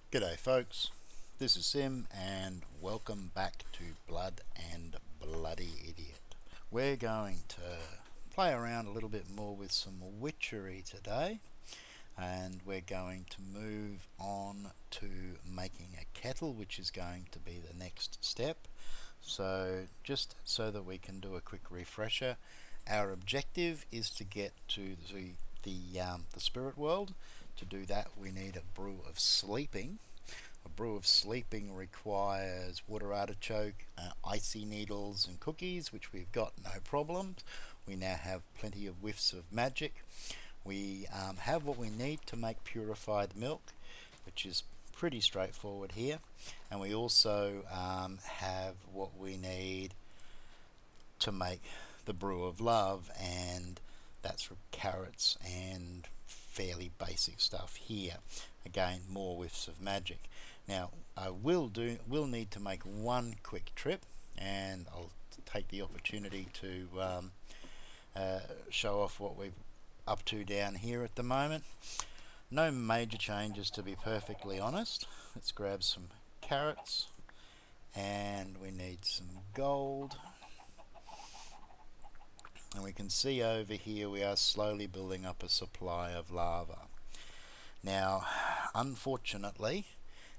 G'day folks, this is Sim and welcome back to Blood and Bloody Idiot. We're going to play around a little bit more with some witchery today, and we're going to move on to making a kettle, which is going to be the next step. So just so that we can do a quick refresher, our objective is to get to the spirit world. To do that we need a brew of sleeping. A brew of sleeping requires water artichoke, icy needles and cookies, which we've got no problems. We now have plenty of whiffs of magic. We have what we need to make purified milk, which is pretty straightforward here. And we also have what we need to make the brew of love, and that's for carrots and fairly basic stuff here. Again, more whiffs of magic. Now I will need to make one quick trip, and I'll take the opportunity to show off what we're up to down here at the moment. No major changes, to be perfectly honest. Let's grab some carrots, and we need some gold. And we can see over here we are slowly building up a supply of lava. Now, unfortunately,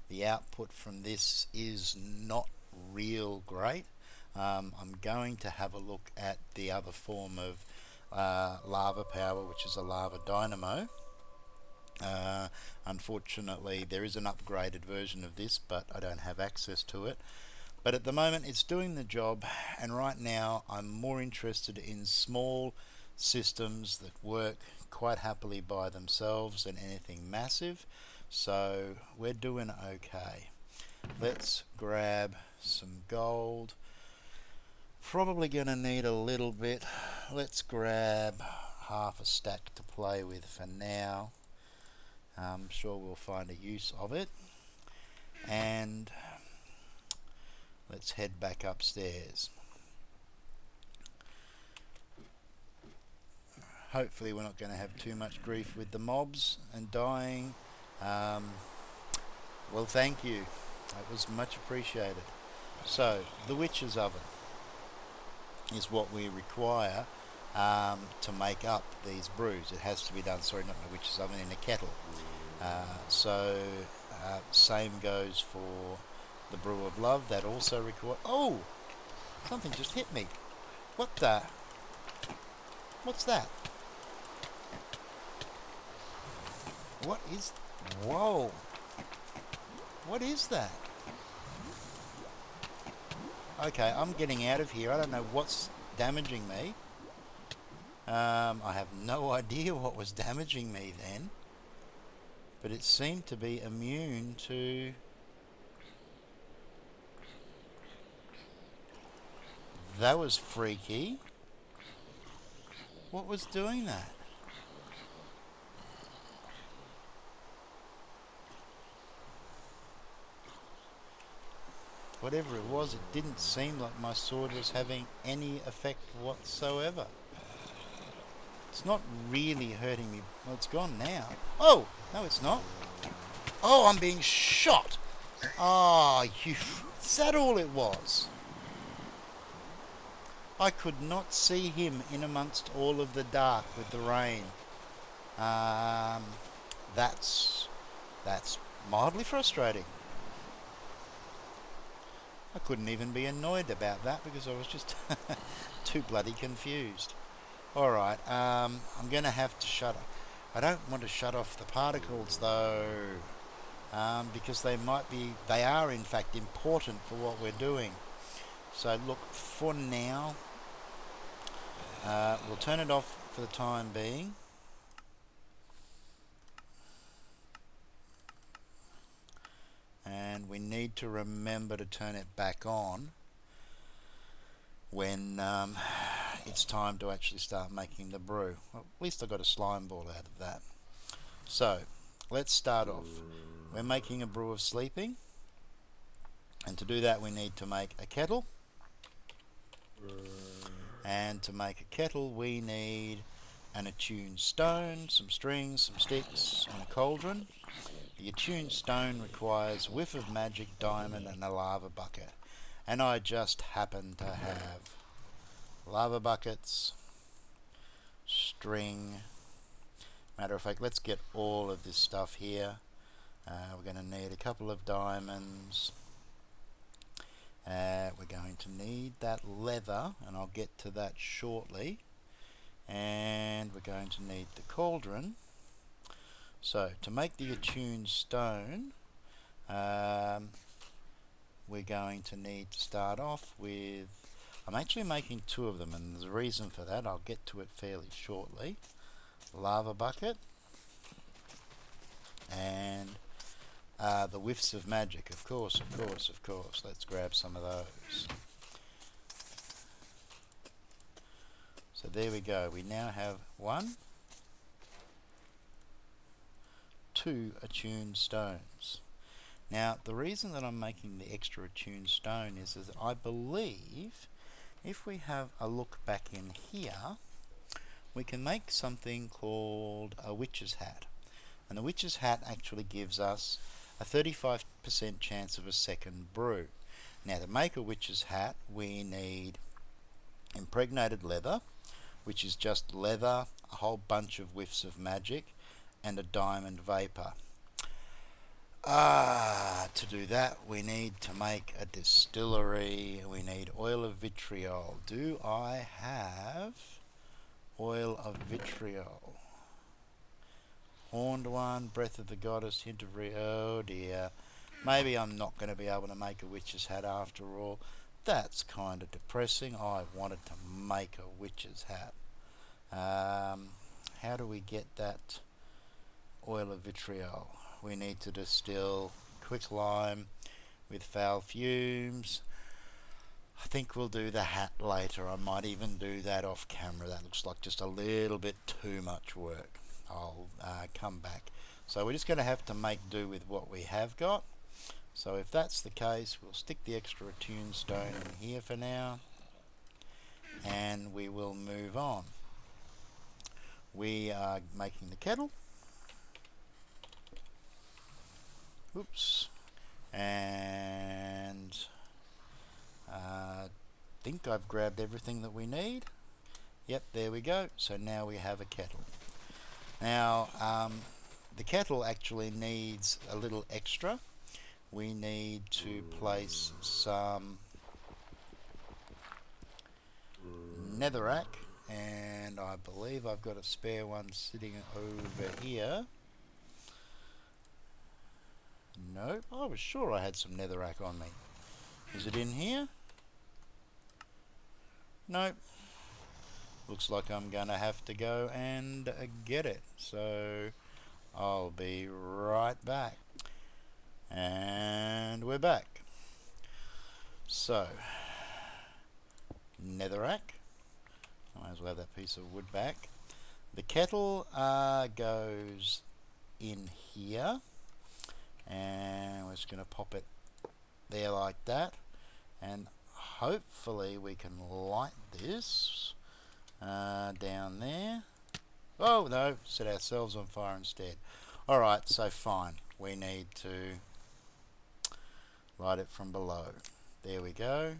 the output from this is not real great. I'm going to have a look at the other form of lava power, which is a lava dynamo. Unfortunately, there is an upgraded version of this, but I don't have access to it. But at the moment it's doing the job, and right now I'm more interested in small systems that work quite happily by themselves than anything massive. So we're doing okay. Let's grab some gold. Probably gonna need a little bit. Let's grab half a stack to play with for now. I'm sure we'll find a use of it. And let's head back upstairs. Hopefully we're not going to have too much grief with the mobs and dying. Well, thank you. That was much appreciated. So, the witch's oven is what we require to make up these brews. It has to be done, sorry, not in a witch's oven, in a kettle. Same goes for the brew of love. That also requires... Oh! Something just hit me. What the... What's that? What is... Whoa! What is that? Okay, I'm getting out of here. I don't know what's damaging me. I have no idea what was damaging me then. But it seemed to be immune to... That was freaky. What was doing that? Whatever it was, it didn't seem like my sword was having any effect whatsoever. It's not really hurting me. Well, it's gone now. Oh! No, it's not. Oh, I'm being shot! Ah, you... Is that all it was? I could not see him in amongst all of the dark with the rain. That's mildly frustrating. I couldn't even be annoyed about that because I was just too bloody confused. Alright, I'm going to have to shut off. I don't want to shut off the particles though, because they are in fact important for what we're doing. So look, for now, we'll turn it off for the time being. And we need to remember to turn it back on when it's time to actually start making the brew. Well, at least I got a slime ball out of that. So let's start off. We're making a brew of sleeping, and to do that we need to make a kettle. And to make a kettle we need an attuned stone, some strings, some sticks, and a cauldron. The attuned stone requires whiff of magic, diamond, and a lava bucket. And I just happen to have lava buckets, string. Matter of fact, let's get all of this stuff here. We're going to need a couple of diamonds. We're going to need that leather, and I'll get to that shortly. And we're going to need the cauldron. So to make the attuned stone, we're going to need to start off with, I'm actually making two of them, and there's a reason for that. I'll get to it fairly shortly. Lava bucket and the whiffs of magic, of course. Let's grab some of those. So there we go. We now have 1, 2 attuned stones. Now the reason that I'm making the extra attuned stone is that I believe if we have a look back in here, we can make something called a witch's hat. And the witch's hat actually gives us a 35% chance of a second brew. Now to make a witch's hat, we need impregnated leather, which is just leather, a whole bunch of whiffs of magic, and a diamond vapor. To do that, we need to make a distillery. We need oil of vitriol. Do I have oil of vitriol? Horned one, breath of the goddess, hint of oh dear. Maybe I'm not going to be able to make a witch's hat after all. That's kind of depressing. I wanted to make a witch's hat. How do we get that oil of vitriol? We need to distill quicklime with foul fumes. I think we'll do the hat later. I might even do that off camera. That looks like just a little bit too much work. I'll come back. So we're just going to have to make do with what we have got. So if that's the case, we'll stick the extra attuned stone in here for now, and we will move on. We are making the kettle. Oops. And I think I've grabbed everything that we need. Yep, there we go. So now we have a kettle. Now the kettle actually needs a little extra. We need to place some netherrack, and I believe I've got a spare one sitting over here. Nope, I was sure I had some netherrack on me. Is it in here? Nope. Looks like I'm gonna have to go and get it. So I'll be right back. And we're back. So netherrack. I might as well have that piece of wood back. The kettle goes in here, and we're just going to pop it there like that, and hopefully we can light this down there. Oh no, set ourselves on fire instead. Alright, so fine, we need to light it from below. There we go.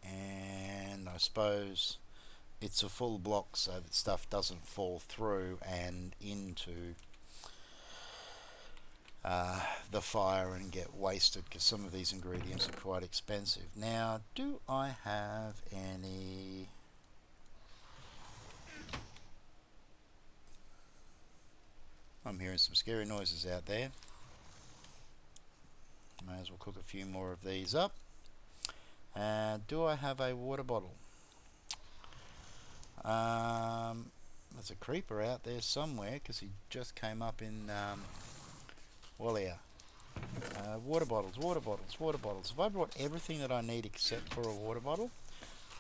And I suppose it's a full block so that stuff doesn't fall through and into the fire and get wasted, because some of these ingredients are quite expensive. Now, do I have any... I'm hearing some scary noises out there. May as well cook a few more of these up. Do I have a water bottle? There's a creeper out there somewhere, because he just came up in Wallia. Water bottles. Have I brought everything that I need except for a water bottle?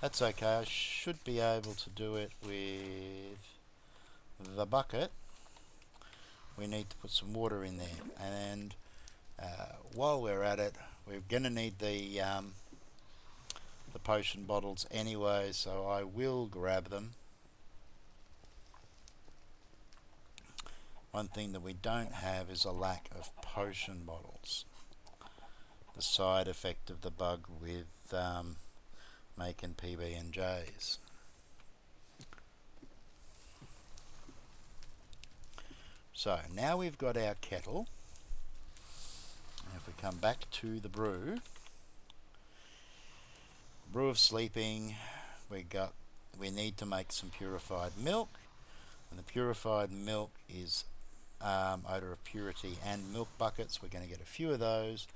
That's okay, I should be able to do it with the bucket. We need to put some water in there, and while we're at it, we're going to need the potion bottles anyway, so I will grab them. One thing that we don't have is a lack of potion bottles. The side effect of the bug with making PB&Js. So now we've got our kettle. If we come back to the brew of Sleeping, we need to make some purified milk, and the purified milk is odor of purity and milk buckets. We're going to get a few of those.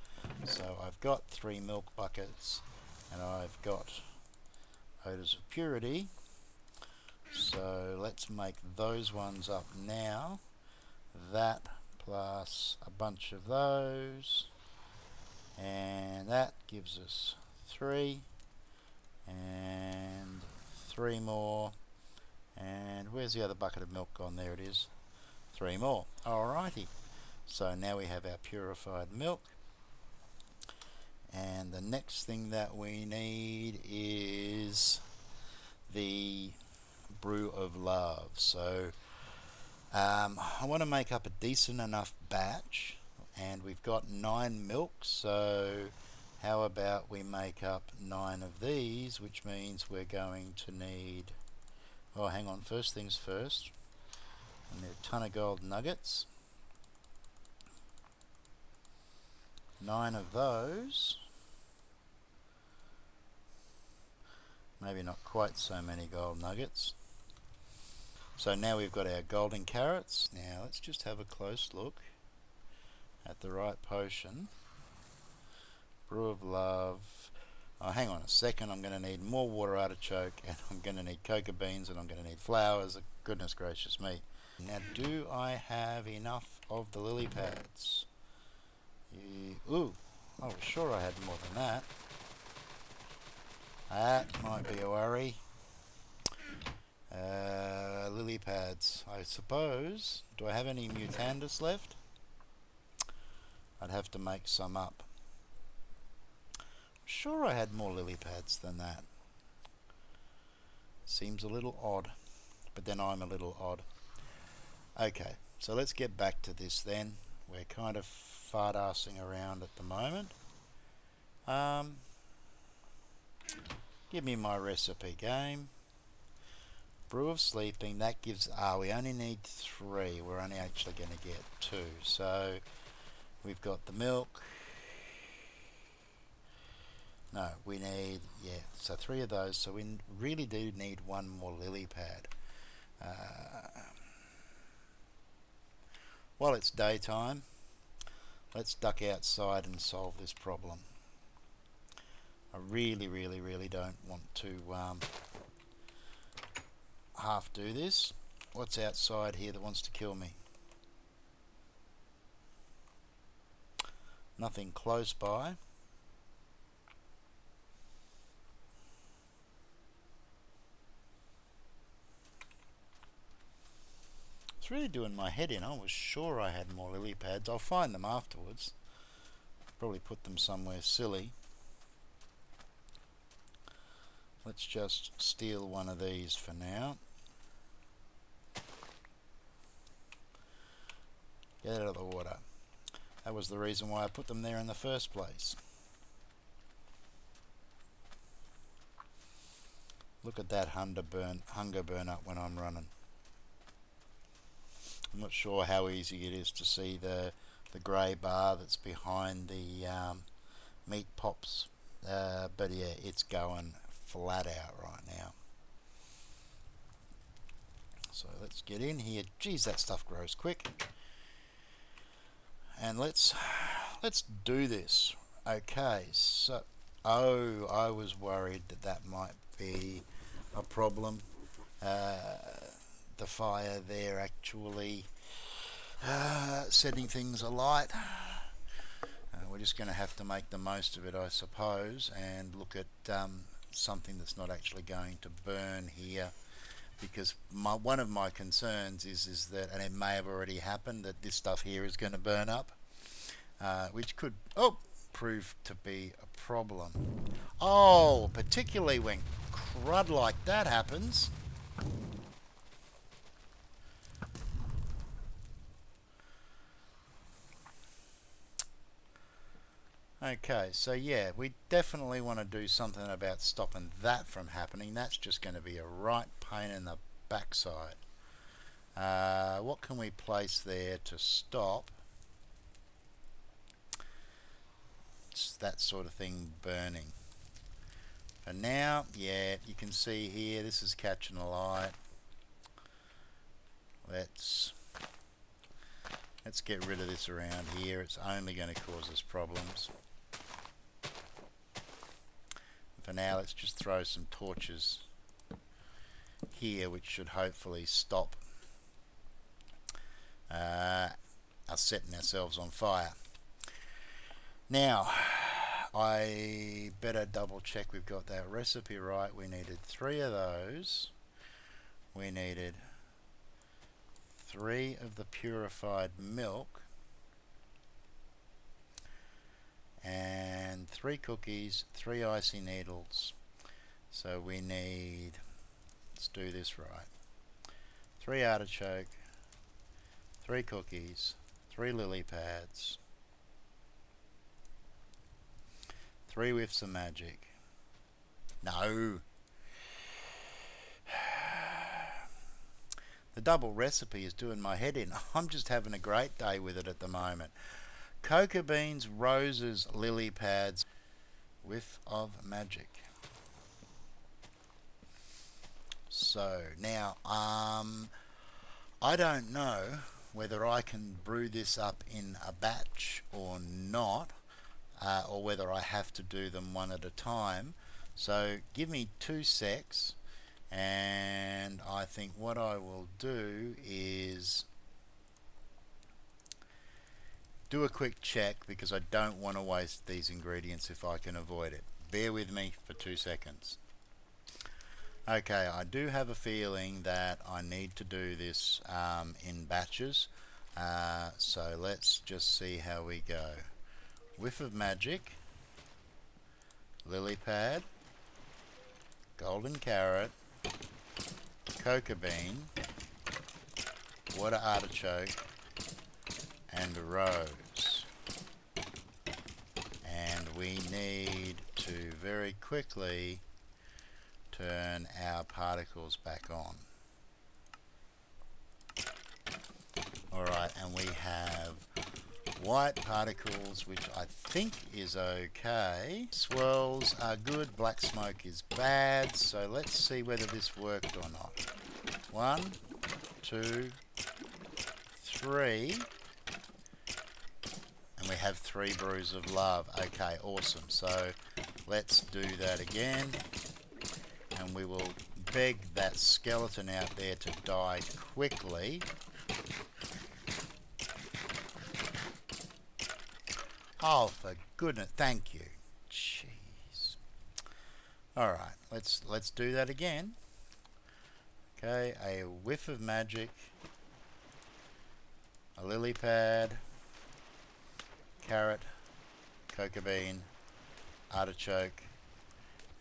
So I've got 3 milk buckets, and I've got odors of purity. So let's make those ones up now. That plus a bunch of those, and that gives us 3, and 3 more, and where's the other bucket of milk gone? There it is. 3 more. Alrighty, so now we have our purified milk, and the next thing that we need is the brew of love. So I want to make up a decent enough batch, and we've got 9 milks, so how about we make up 9 of these, which means we're going to need, oh hang on, first things first, I need a ton of gold nuggets, 9 of those, maybe not quite so many gold nuggets. So now we've got our golden carrots. Now let's just have a close look at the right potion. Brew of love. Oh, hang on a second, I'm going to need more water artichoke, and I'm going to need cocoa beans, and I'm going to need flowers. Goodness gracious me. Now, do I have enough of the lily pads? Ooh, I was sure I had more than that. That might be a worry. Lily pads, I suppose. Do I have any mutandis left? I'd have to make some up. Sure, I had more lily pads than that. Seems a little odd, but then I'm a little odd. Okay, so let's get back to this then. We're kind of fart-arsing around at the moment. Give me my recipe, game. Brew of Sleeping, that gives, we only need 3, we're only actually going to get 2, so we've got the milk, no, we need, yeah, so 3 of those, so we really do need 1 more lily pad. While it's daytime, let's duck outside and solve this problem. I really don't want to half do this. What's outside here that wants to kill me? Nothing close by. It's really doing my head in. I was sure I had more lily pads. I'll find them afterwards. Probably put them somewhere silly. Let's just steal one of these for now. Get out of the water. That was the reason why I put them there in the first place. Look at that hunger burn up when I'm running. I'm not sure how easy it is to see the grey bar that's behind the meat pops, but yeah, it's going flat out right now. So let's get in here. Geez, that stuff grows quick. And let's do this. Okay, so I was worried that might be a problem. The fire there actually setting things alight. We're just going to have to make the most of it, I suppose, and look at something that's not actually going to burn here, because one of my concerns is that, and it may have already happened, that this stuff here is going to burn up, which could prove to be a problem. Oh, particularly when crud like that happens. Okay, so yeah, we definitely want to do something about stopping that from happening. That's just going to be a right pain in the backside. What can we place there to stop that sort of thing burning? For now, yeah, you can see here this is catching a light. Let's get rid of this around here. It's only going to cause us problems. For now, let's just throw some torches here, which should hopefully stop us setting ourselves on fire. Now, I better double check we've got that recipe right. We needed 3 of those. We needed 3 of the purified milk and 3 cookies, 3 icy needles. So we need, let's do this right, 3 artichoke, 3 cookies, 3 lily pads, 3 whiffs of magic. No. The double recipe is doing my head in. I'm just having a great day with it at the moment. Cocoa beans, roses, lily pads, whiff of magic. So now, I don't know whether I can brew this up in a batch or not, or whether I have to do them one at a time. So give me 2 secs, and I think what I will do is do a quick check, because I don't want to waste these ingredients if I can avoid it. Bear with me for 2 seconds. Okay, I do have a feeling that I need to do this in batches, so let's just see how we go. Whiff of magic, lily pad, golden carrot, cocoa bean, water artichoke, and rose. And we need to very quickly turn our particles back on. Alright, and we have white particles, which I think is okay. Swirls are good, black smoke is bad, so let's see whether this worked or not. 1, 2, 3, and we have 3 brews of love. Okay, awesome. So let's do that again, and we will beg that skeleton out there to die quickly. Oh, for goodness, thank you. Jeez. Alright, let's do that again. Okay, a whiff of magic, a lily pad, carrot, cocoa bean, artichoke,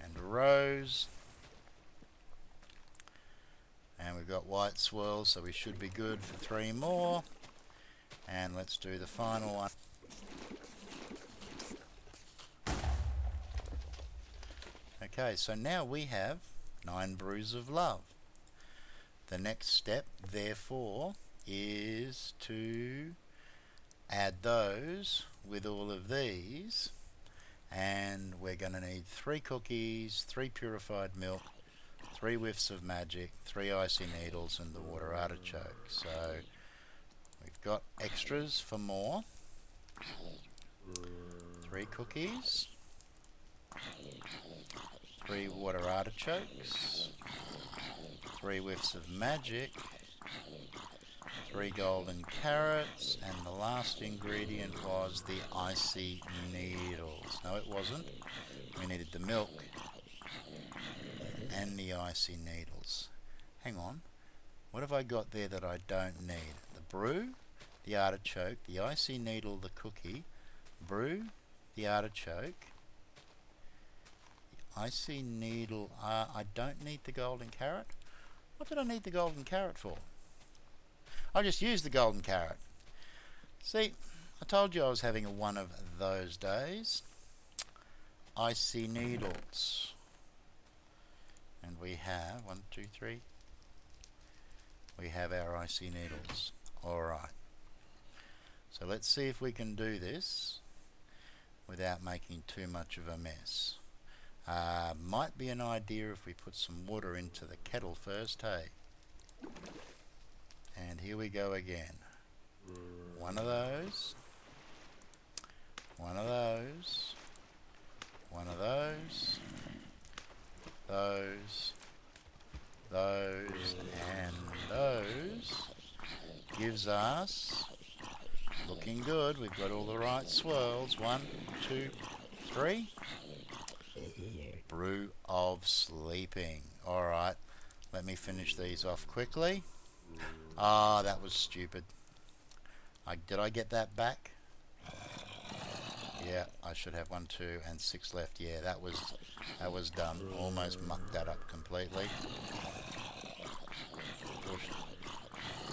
and rose. And we've got white swirls, so we should be good for 3 more. And let's do the final one. Okay, so now we have 9 brews of love. The next step, therefore, is to add those with all of these, and we're going to need 3 cookies, 3 purified milk, 3 whiffs of magic, 3 icy needles, and the water artichoke. So we've got extras for more. 3 cookies, 3 water artichokes, 3 whiffs of magic, 3 golden carrots, and the last ingredient was the icy needles. No, it wasn't. We needed the milk and the icy needles. Hang on. What have I got there that I don't need? The brew, the artichoke, the icy needle, the cookie, brew, the artichoke, the icy needle. I don't need the golden carrot. What did I need the golden carrot for? I'll just use the golden carrot. See, I told you I was having one of those days. icy needles. And we have 1, 2, 3. We have our icy needles. Alright. So let's see if we can do this without making too much of a mess. Might be an idea if we put some water into the kettle first, hey? And here we go again. One of those. One of those. One of those. Those. Those. And those. Gives us... Looking good. We've got all the right swirls. 1, 2, 3. Brew of Sleeping. Alright. Let me finish these off quickly. Ah, that was stupid. Did I get that back? Yeah, I should have 1, 2, and 6 left. Yeah, that was dumb. Almost mucked that up completely.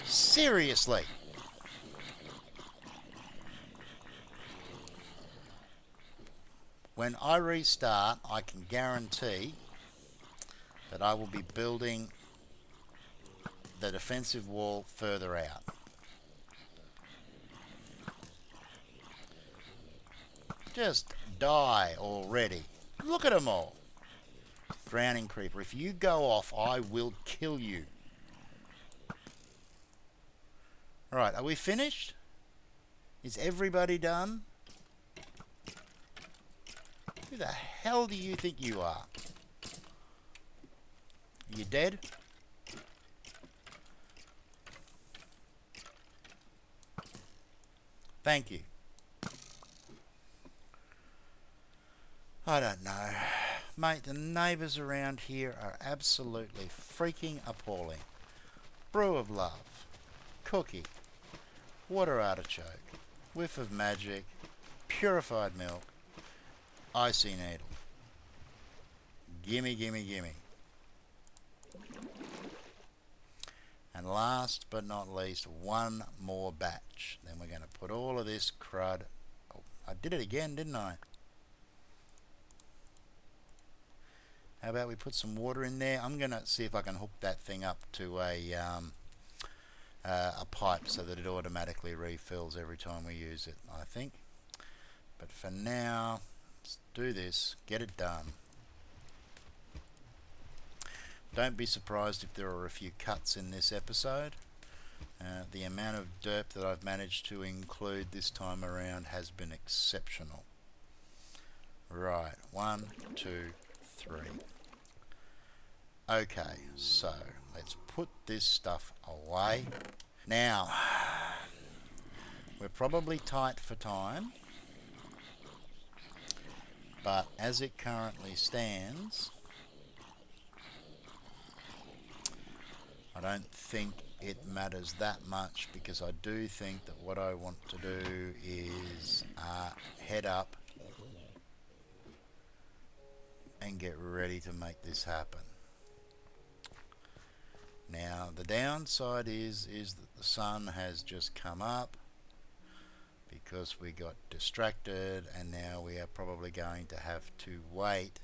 Seriously! When I restart, I can guarantee that I will be building the defensive wall further out. Just die already. Look at them all. Drowning creeper. If you go off, I will kill you. Alright, are we finished? Is everybody done? Who the hell do you think you are? You dead? Thank you. I don't know. Mate, the neighbours around here are absolutely freaking appalling. Brew of love. Cookie. Water artichoke. Whiff of magic. Purified milk. Icy needle. Gimme, gimme, gimme. And last but not least, one more batch. Then we're going to put all of this crud... Oh, I did it again, didn't I? How about we put some water in there? I'm going to see if I can hook that thing up to a pipe so that it automatically refills every time we use it, I think. But for now... Let's do this, get it done. Don't be surprised if there are a few cuts in this episode. The amount of derp that I've managed to include this time around has been exceptional. Right, 1, 2, 3. Okay, so let's put this stuff away. Now, we're probably tight for time. But as it currently stands, I don't think it matters that much, because I do think that what I want to do is head up and get ready to make this happen. Now the downside is that the sun has just come up, because we got distracted, and now we are probably going to have to wait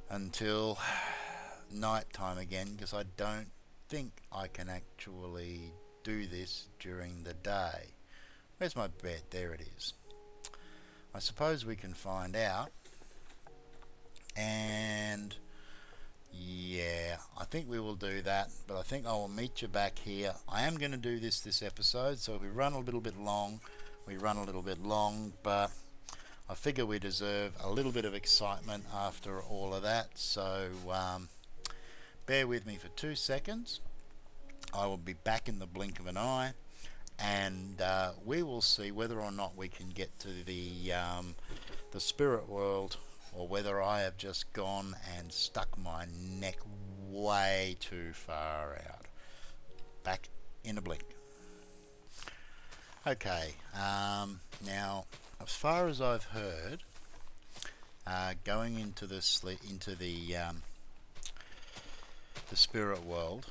until night time again, because I don't think I can actually do this during the day. Where's my bed? There it is. I suppose we can find out. And yeah, I think we will do that, but I think I will meet you back here. I am going to do this episode, so if we run a little bit long, we run a little bit long, but I figure we deserve a little bit of excitement after all of that. So bear with me for 2 seconds. I will be back in the blink of an eye, and we will see whether or not we can get to the spirit world, or whether I have just gone and stuck my neck way too far out. Back in a blink. Okay, now as far as I've heard, going into the spirit world,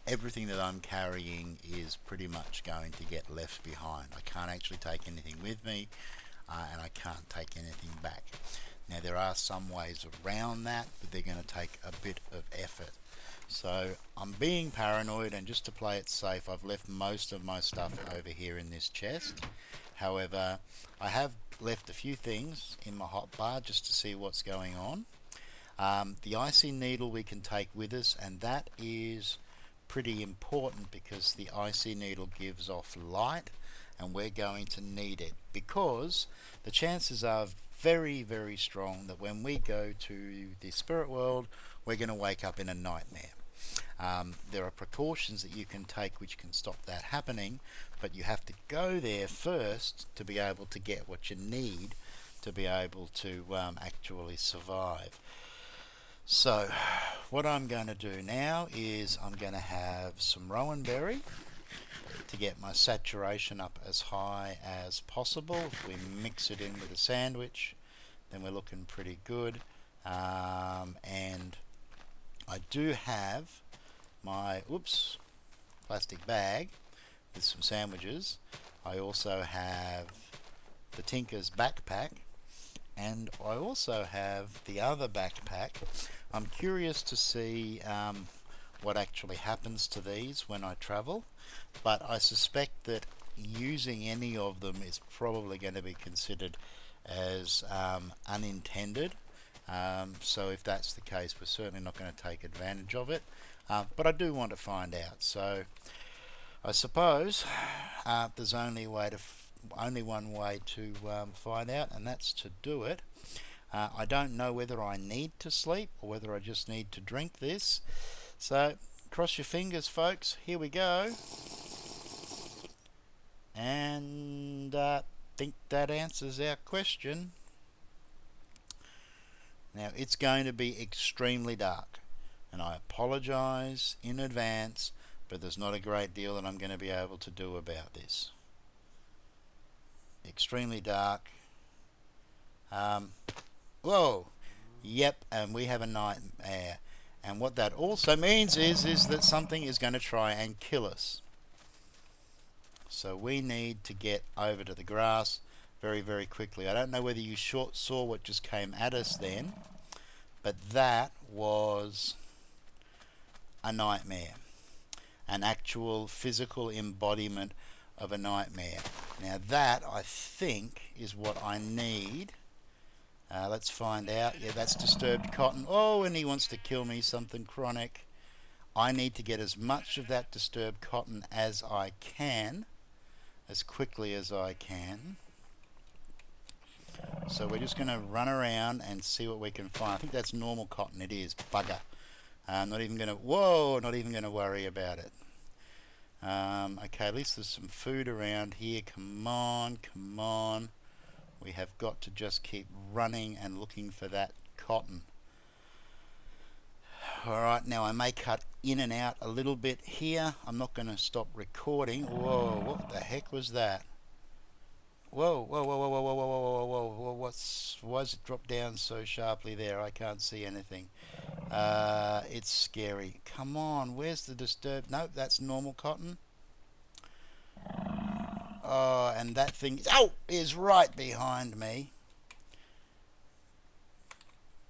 everything that I'm carrying is pretty much going to get left behind. I can't actually take anything with me. and I can't take anything back. Now there are some ways around that, but they're going to take a bit of effort. So I'm being paranoid, and just to play it safe, I've left most of my stuff over here in this chest. However, I have left a few things in my hotbar just to see what's going on. The icy needle we can take with us, and that is pretty important because the icy needle gives off light, and we're going to need it because the chances are very, very strong that when we go to the spirit world, we're going to wake up in a nightmare. There are precautions that you can take which can stop that happening, but you have to go there first to be able to get what you need to be able to actually survive. So what I'm going to do now is I'm going to have some rowan berry to get my saturation up as high as possible. If we mix it in with a sandwich, then we're looking pretty good. And I do have my plastic bag with some sandwiches. I also have the Tinker's backpack, and I also have the other backpack. I'm curious to see what actually happens to these when I travel, but I suspect that using any of them is probably going to be considered as unintended. So if that's the case, we're certainly not going to take advantage of it, but I do want to find out. So I suppose there's only one way to find out, and that's to do it. I don't know whether I need to sleep or whether I just need to drink this. So cross your fingers, folks. Here we go. And I think that answers our question. Now it's going to be extremely dark, and I apologize in advance, but there's not a great deal that I'm going to be able to do about this. Extremely dark. Whoa, yep, and we have a nightmare, and what that also means is that something is going to try and kill us. So we need to get over to the grass very, very quickly. I don't know whether you saw what just came at us then, but that was a nightmare, an actual physical embodiment of a nightmare. Now that, I think, is what I need. Let's find out. Yeah, that's disturbed cotton. Oh, and he wants to kill me, something chronic. I need to get as much of that disturbed cotton as I can, as quickly as I can. So we're just going to run around and see what we can find. I think that's normal cotton. It is. Bugger. Not even going to worry about it. Okay, at least there's some food around here. Come on, come on. We have got to just keep running and looking for that cotton. Alright, now I may cut in and out a little bit here. I'm not going to stop recording. Whoa, what the heck was that? Whoa, whoa, whoa, whoa, whoa, whoa, whoa, whoa, whoa, whoa, why has it dropped down so sharply there? I can't see anything. It's scary. Come on, where's the disturbed? Nope, that's normal cotton. Oh, and that thing is right behind me.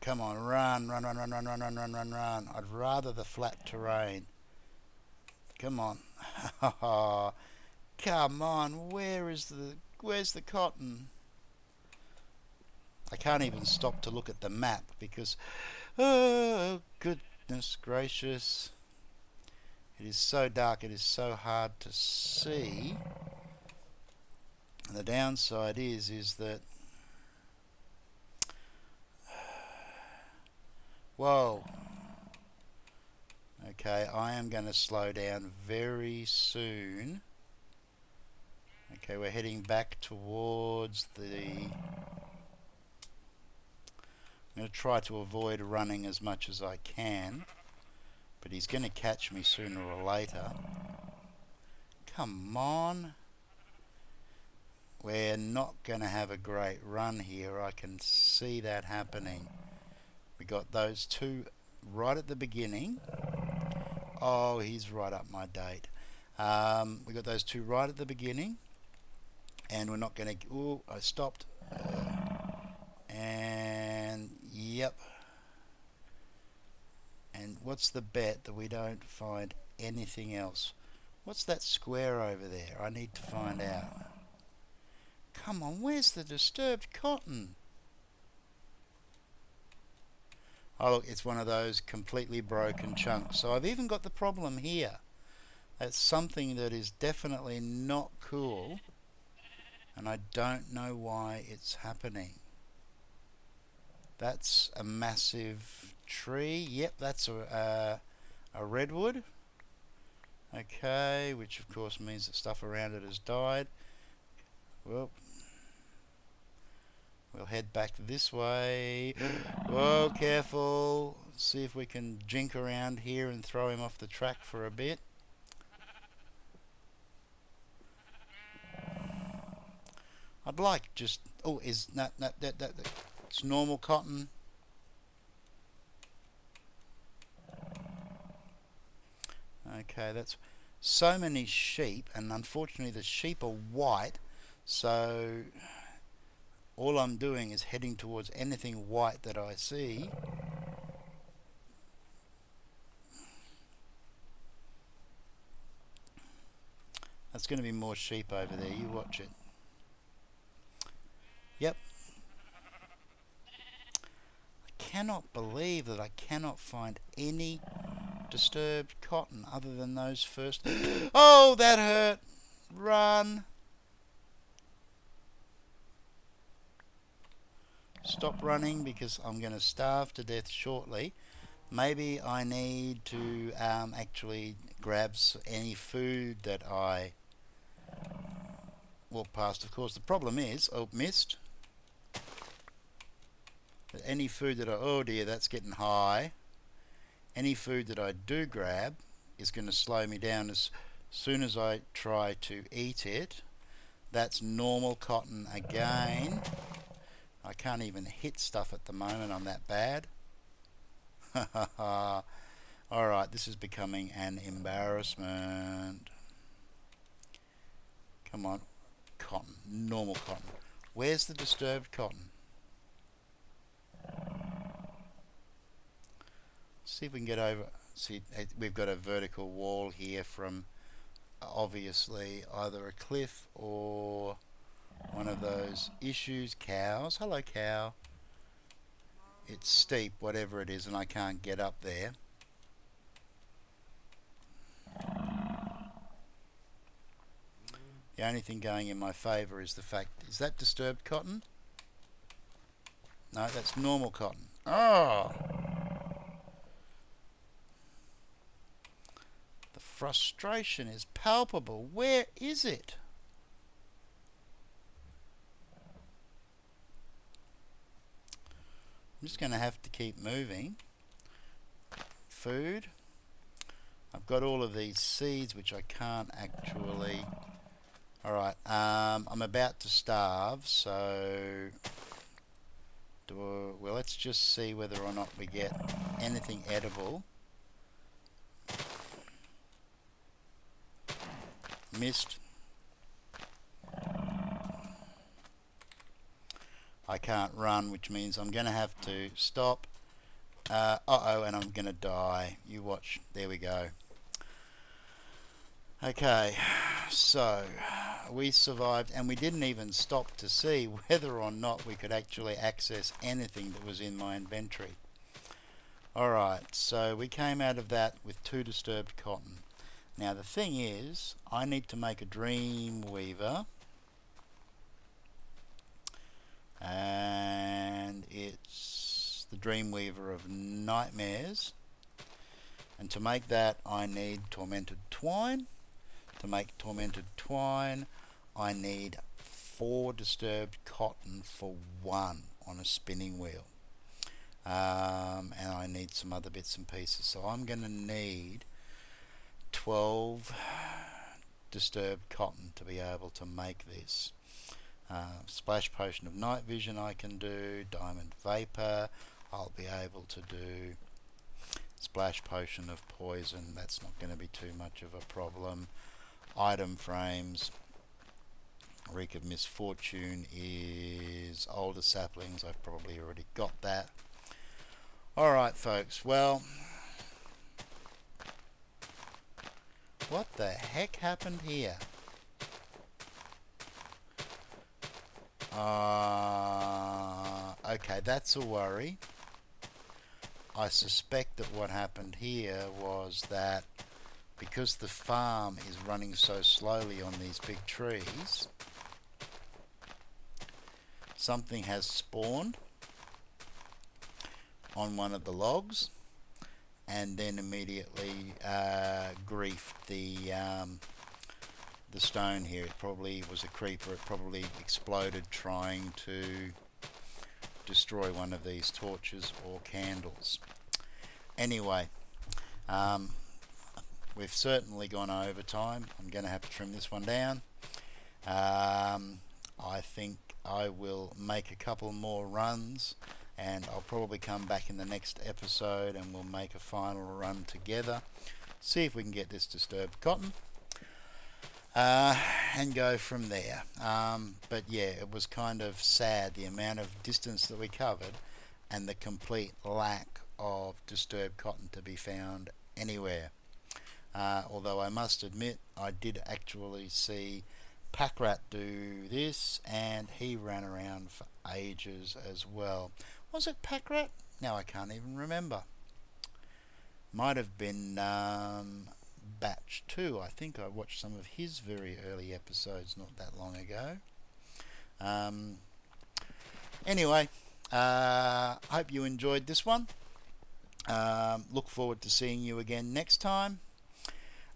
Come on, run, run, run, run, run, run, run, run, run, run. I'd rather the flat terrain. Come on. Come on, where's the cotton? I can't even stop to look at the map because, oh, goodness gracious. It is so dark, it is so hard to see. And the downside is that, whoa. Okay, I am going to slow down very soon. Okay, we're heading back towards the... I'm going to try to avoid running as much as I can, but he's going to catch me sooner or later. Come on. We're not going to have a great run here. I can see that happening. We got those two right at the beginning. Oh, he's right up my date. We got those two right at the beginning, and we're not going to... Ooh, I stopped. And yep. And what's the bet that we don't find anything else? What's that square over there? I need to find out. Come on, where's the disturbed cotton? Oh look, it's one of those completely broken chunks. So I've even got the problem here. That's something that is definitely not cool, and I don't know why it's happening. That's a massive tree. Yep, that's a redwood. Okay, which of course means that stuff around it has died. Well, we'll head back this way. Whoa, careful. See if we can jink around here and throw him off the track for a bit. I'd like just... Oh, is... No, it's normal cotton. Okay, that's... So many sheep, and unfortunately the sheep are white, so all I'm doing is heading towards anything white that I see. That's going to be more sheep over there, you watch it. Yep. I cannot believe that I cannot find any disturbed cotton other than those first... Oh, that hurt! Run! Stop running because I'm going to starve to death shortly. Maybe I need to actually grab any food that I walk past. Of course, the problem is... Oh, missed. But any food that I... Oh dear, that's getting high. Any food that I do grab is going to slow me down as soon as I try to eat it. That's normal cotton again. I can't even hit stuff at the moment, I'm that bad. Alright, this is becoming an embarrassment. Come on, cotton, normal cotton. Where's the disturbed cotton? See if we can get over. See, we've got a vertical wall here from obviously either a cliff or one of those issues. Cows. Hello, cow. It's steep, whatever it is, and I can't get up there. The only thing going in my favour is the fact... Is that disturbed cotton? No, that's normal cotton. Oh! The frustration is palpable. Where is it? I'm just going to have to keep moving. Food. I've got all of these seeds which I can't actually... Alright, I'm about to starve, so... Well, let's just see whether or not we get anything edible. Missed. I can't run, which means I'm going to have to stop. Uh-oh, and I'm going to die. You watch. There we go. Okay, so we survived, and we didn't even stop to see whether or not we could actually access anything that was in my inventory. Alright, so we came out of that with 2 disturbed cotton. Now the thing is, I need to make a dream weaver, and it's the dream weaver of nightmares, and to make that I need tormented twine. To make tormented twine I need 4 disturbed cotton for 1 on a spinning wheel, and I need some other bits and pieces, so I'm going to need 12 disturbed cotton to be able to make this. Splash potion of night vision I can do, diamond vapor I'll be able to do, splash potion of poison, that's not going to be too much of a problem. Item frames, Wreak of Misfortune is older saplings. I've probably already got that. Alright folks, well, what the heck happened here? Okay, that's a worry. I suspect that what happened here was that because the farm is running so slowly on these big trees, something has spawned on one of the logs and then immediately griefed the stone here. It probably was a creeper. It probably exploded trying to destroy one of these torches or candles. Anyway, we've certainly gone over time. I'm going to have to trim this one down. I think I will make a couple more runs, and I'll probably come back in the next episode and we'll make a final run together, see if we can get this disturbed cotton, and go from there. But yeah, it was kind of sad, the amount of distance that we covered and the complete lack of disturbed cotton to be found anywhere. Although I must admit, I did actually see Packrat do this, and he ran around for ages as well. Was it Packrat? Now I can't even remember. Might have been Batch 2. I think I watched some of his very early episodes not that long ago. Anyway, hope you enjoyed this one. Look forward to seeing you again next time.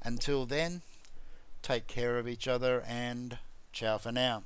Until then, take care of each other and ciao for now.